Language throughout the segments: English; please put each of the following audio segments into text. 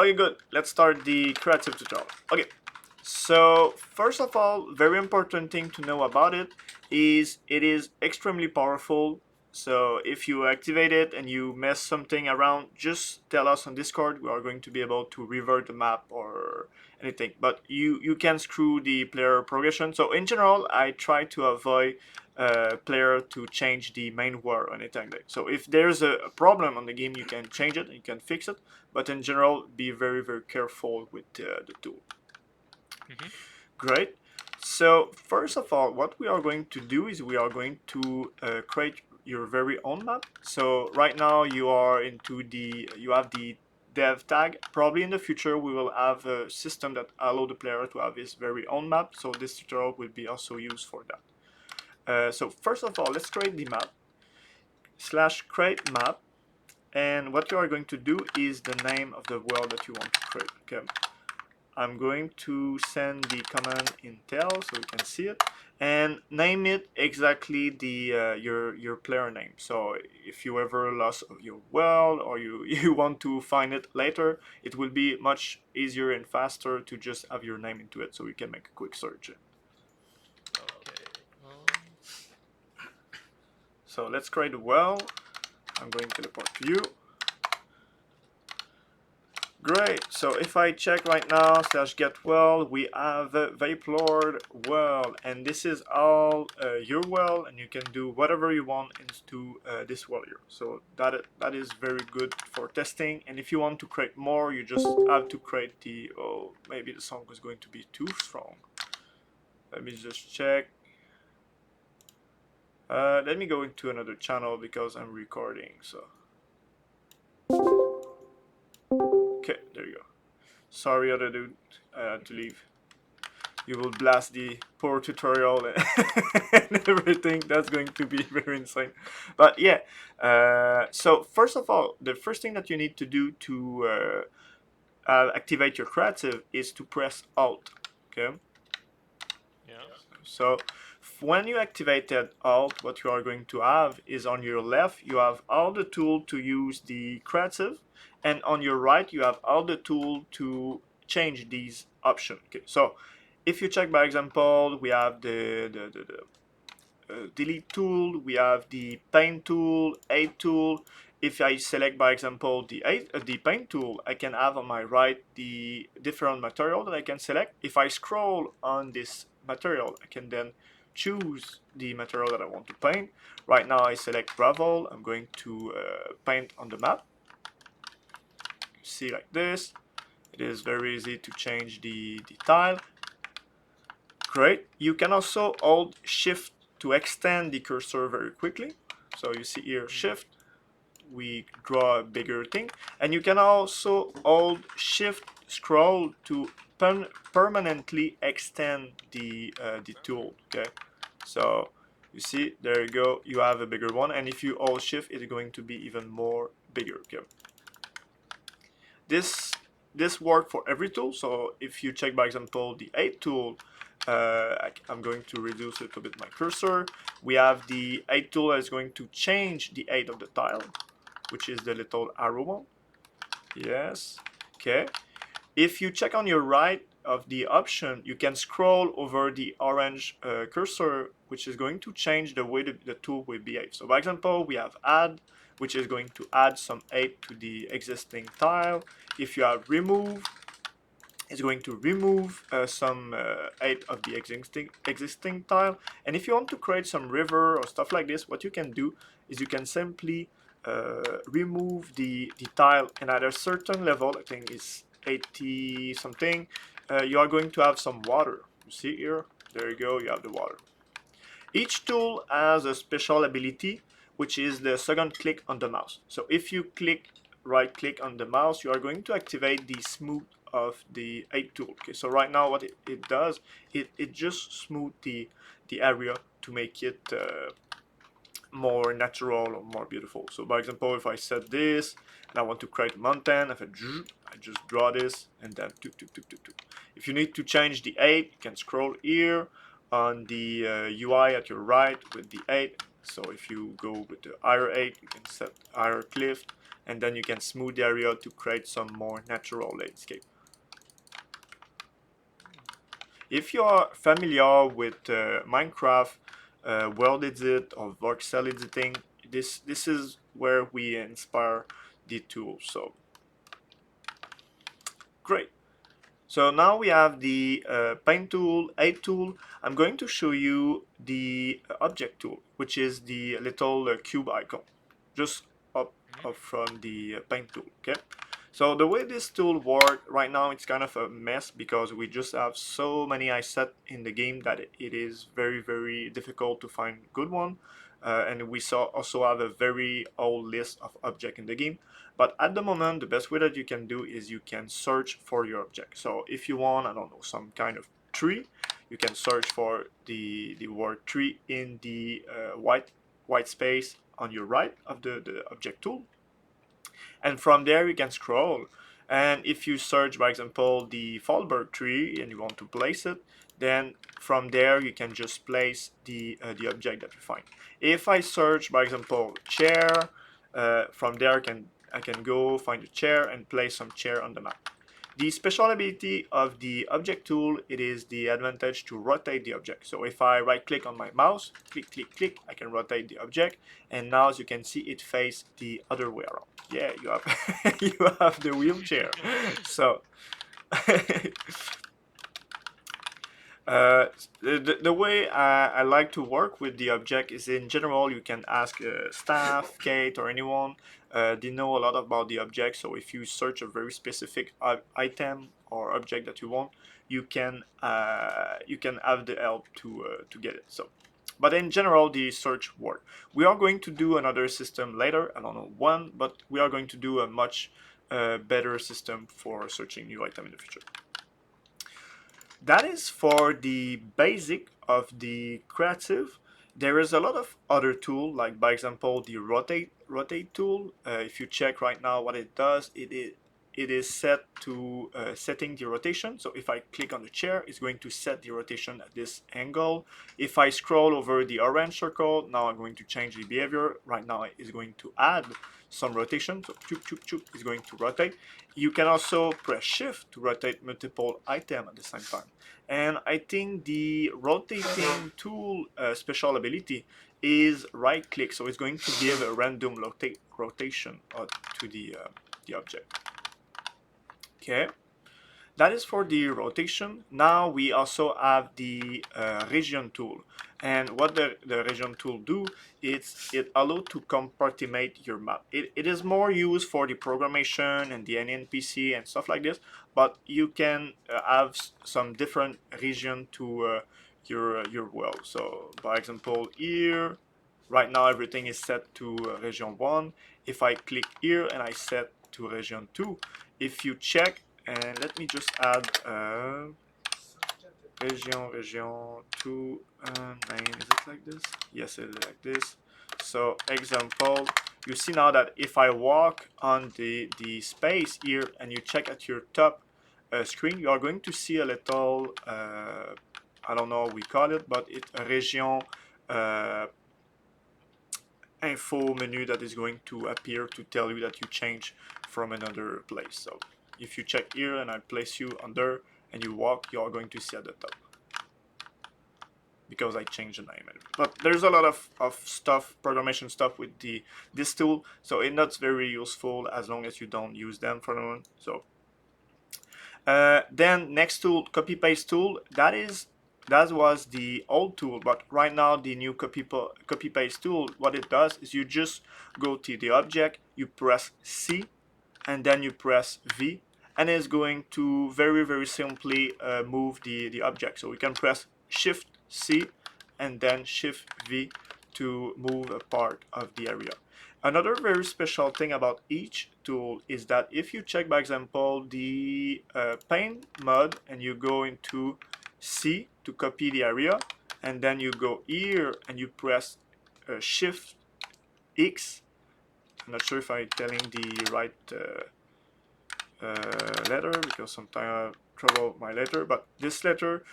Okay, good. Let's start the creative tutorial. Okay, so first of all, very important thing to know about it is extremely powerful. So if you activate it and you mess something around, just tell us on Discord. We are going to be able to revert the map or anything. But you can screw the player progression. So in general, I try to avoid player to change the main war or anything like that. So if there's a problem on the game, you can change it, you can fix it. But in general, be very careful with the tool. Mm-hmm. Great. So first of all, what we are going to do is we are going to create your very own map. So right now you are into you have the dev tag. Probably in the future we will have a system that allow the player to have his very own map. So this tutorial will be also used for that. So first of all, let's create the map. /create map. And what you are going to do is the name of the world that you want to create. Okay. I'm going to send the command intel so you can see it and name it exactly the your player name. So if you ever lost your world or you want to find it later, it will be much easier and faster to just have your name into it so you can make a quick search. Okay. So let's create a world. I'm going to teleport to you. Great, so if I check right now, /get world, we have Vape Lord world, and this is all your world, and you can do whatever you want into this world here. So that is very good for testing, and if you want to create more, you just have to create the, oh, maybe the song is going to be too strong. Let me just check. Let me go into another channel because I'm recording, so. Okay, there you go. Sorry, other dude, I had to leave. You will blast the poor tutorial and everything. That's going to be very insane. But yeah, so first of all, the first thing that you need to do to activate your creative is to press Alt. Okay. Yeah. So when you activated Alt, what you are going to have is on your left, you have all the tool to use the creative, and on your right, you have all the tool to change these options. Okay. So if you check, by example, we have the delete tool, we have the paint tool, aid tool. If I select, by example, the paint tool, I can have on my right the different material that I can select. If I scroll on this material, I can then choose the material that I want to paint. Right now I select gravel. I'm going to paint on the map. See, like this. It is very easy to change the tile. Great. You can also hold shift to extend the cursor very quickly. So you see here, shift, we draw a bigger thing. And you can also hold shift scroll to permanently extend the tool. Okay. So you see, there you go, you have a bigger one. And if you hold shift, it's going to be even more bigger. Okay. This works for every tool. So if you check, by example, the 8 tool, I'm going to reduce it a bit my cursor. We have the 8 tool that is going to change the 8 of the tile, which is the little arrow one. Yes. Okay. If you check on your right of the option, you can scroll over the orange cursor, which is going to change the way the tool will behave. So by example, we have add, which is going to add some 8 to the existing tile. If you have remove, it's going to remove some 8 of the existing tile. And if you want to create some river or stuff like this, what you can do is you can simply remove the tile, and at a certain level, I think it's 80 something, you are going to have some water. You see here? There you go, you have the water. Each tool has a special ability, which is the second click on the mouse. So if you right click on the mouse, you are going to activate the smooth of the 8 tool. Okay, so right now what it does, it just smooth the area to make it more natural or more beautiful. So by example, if I set this and I want to create a mountain, I just draw this and then if you need to change the 8, you can scroll here on the UI at your right with the 8. So if you go with the higher 8, you can set higher cliff, and then you can smooth the area to create some more natural landscape. If you are familiar with Minecraft world edit or voxel editing, this is where we inspire the tool. So great. So now we have the paint tool, aid tool. I'm going to show you the object tool, which is the little cube icon, just up from the paint tool. Okay. So the way this tool works right now, it's kind of a mess because we just have so many assets in the game that it is very difficult to find good one. And we also have a very old list of objects in the game. But at the moment, the best way that you can do is you can search for your object. So if you want, I don't know, some kind of tree, you can search for the word tree in the white space on your right of the object tool. And from there you can scroll. And if you search, for example, the Fallberg tree and you want to place it, then from there you can just place the object that you find. If I search, for example, chair, from there I can go find a chair and place some chair on the map. The special ability of the object tool, it is the advantage to rotate the object. So if I right click on my mouse, click, I can rotate the object, and now as you can see it face the other way around. Yeah, you have you have the wheelchair. So the way I like to work with the object is, in general, you can ask staff, Kate, or anyone. They know a lot about the object, so if you search a very specific item or object that you want, you can have the help to get it. So, but in general, the search work. We are going to do another system later. I don't know when, but we are going to do a much better system for searching new item in the future. That is for the basic of the creative. There is a lot of other tool, like by example the rotate tool. If you check right now what it does, it is set to setting the rotation. So if I click on the chair, it's going to set the rotation at this angle. If I scroll over the orange circle, now I'm going to change the behavior. Right now it's going to add some rotation. So choop, is going to rotate. You can also press shift to rotate multiple items at the same time. And I think the rotating tool special ability is right click, so it's going to give a random rotation to the object. Okay, that is for the rotation. Now we also have the region tool, and what the region tool do is it allows to compartment your map. It is more used for the programmation and the NPC and stuff like this, but you can have some different region to your world. So by example here, right now everything is set to region 1. If I click here and I set to region 2, if you check, and let me just add region 2 name. Is it like this? Yes, it is like this. So example, you see now that if I walk on the space here and you check at your top screen, you are going to see a little I don't know what we call it, but it's a region info menu that is going to appear to tell you that you change from another place. So if you check here and I place you under and you walk, you are going to see at the top, because I changed the name. But there's a lot of stuff, programmation stuff with this tool, so it's not very useful as long as you don't use them for the moment. So then next tool, copy paste tool, that was the old tool, but right now the new copy paste tool, what it does is you just go to the object, you press C, and then you press V, and it's going to very simply move the object. So we can press Shift C and then Shift V to move a part of the area. Another very special thing about each tool is that if you check, by example, the paint mode and you go into C to copy the area, and then you go here and you press Shift X. I'm not sure if I'm telling the right letter, because sometimes trouble my letter, but this letter,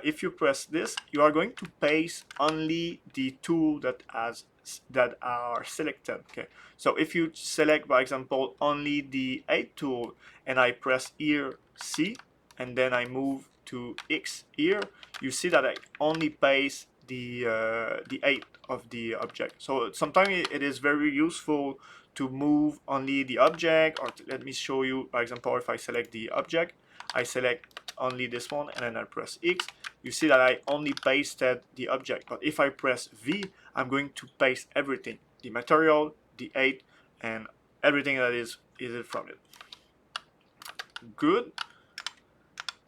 if you press this, you are going to paste only the tool that are selected. Okay, so if you select, for example, only the 8 tool, and I press here C, and then I move to X here, you see that I only paste the 8 of the object. So sometimes it is very useful to move only the object, or let me show you, for example, if I select the object, I select only this one, and then I press X, you see that I only pasted the object. But if I press V, I'm going to paste everything, the material, the 8, and everything that is from it. Good.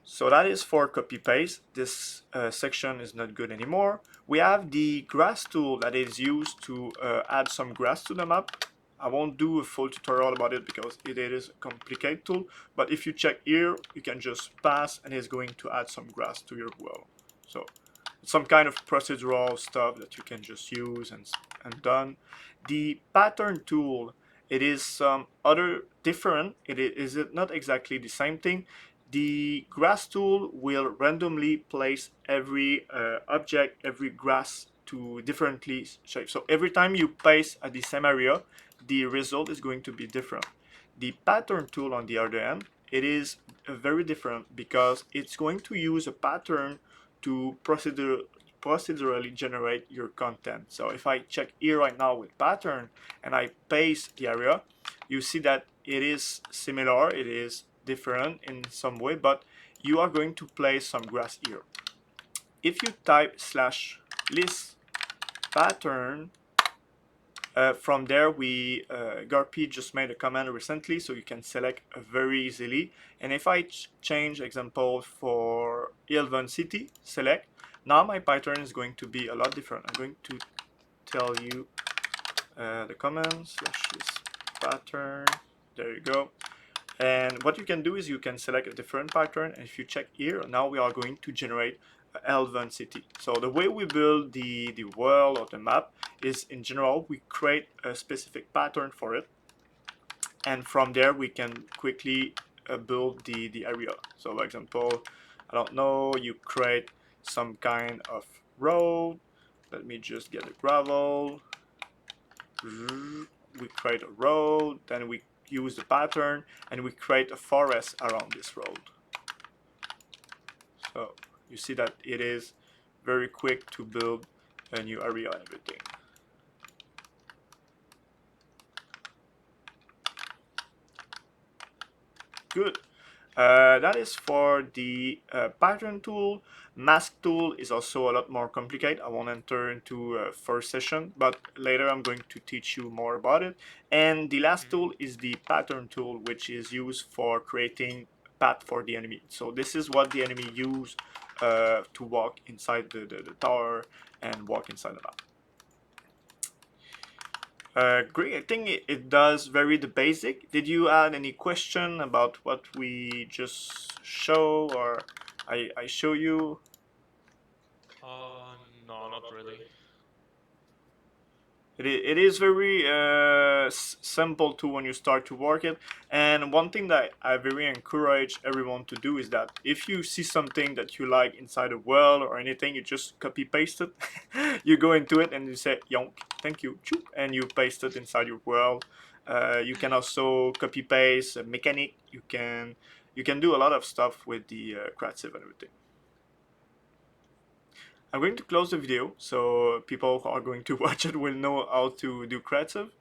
So that is for copy paste. This section is not good anymore. We have the grass tool that is used to add some grass to the map. I won't do a full tutorial about it because it is a complicated tool, but if you check here, you can just pass and it's going to add some grass to your world. So it's some kind of procedural stuff that you can just use and done. The pattern tool, it is some other different. Is it not exactly the same thing. The grass tool will randomly place every object, every grass to differently shape. So every time you place at the same area, the result is going to be different. The pattern tool, on the other hand, it is very different because it's going to use a pattern to procedurally generate your content. So if I check here right now with pattern and I paste the area, you see that it is similar, it is different in some way, but you are going to place some grass here. If you type /list pattern, from there, Garpy just made a command recently, so you can select very easily. And if I change example for Ilvan City, select, now my pattern is going to be a lot different. I'm going to tell you the command /list pattern. There you go. And what you can do is you can select a different pattern, and if you check here, now we are going to generate Elven City. So the way we build the world or the map is, in general, we create a specific pattern for it, and from there we can quickly build the area. So for example, I don't know, you create some kind of road. Let me just get the gravel. We create a road, then we use the pattern, and we create a forest around this road. So you see that it is very quick to build a new area and everything. Good. That is for the pattern tool. Mask tool is also a lot more complicated. I won't enter into first session, but later I'm going to teach you more about it. And the last tool is the pattern tool, which is used for creating path for the enemy. So this is what the enemy use to walk inside the tower and walk inside the map. Great, I think it does very the basic. Did you add any question about what we just show, or I show you? No, not really. It is very simple too when you start to work it. And one thing that I very encourage everyone to do is that if you see something that you like inside a world or anything, you just copy paste it. You go into it and you say yonk, thank you, choop, and you paste it inside your world. You can also copy paste a mechanic. You can do a lot of stuff with the creative and everything. I'm going to close the video so people who are going to watch it will know how to do creative.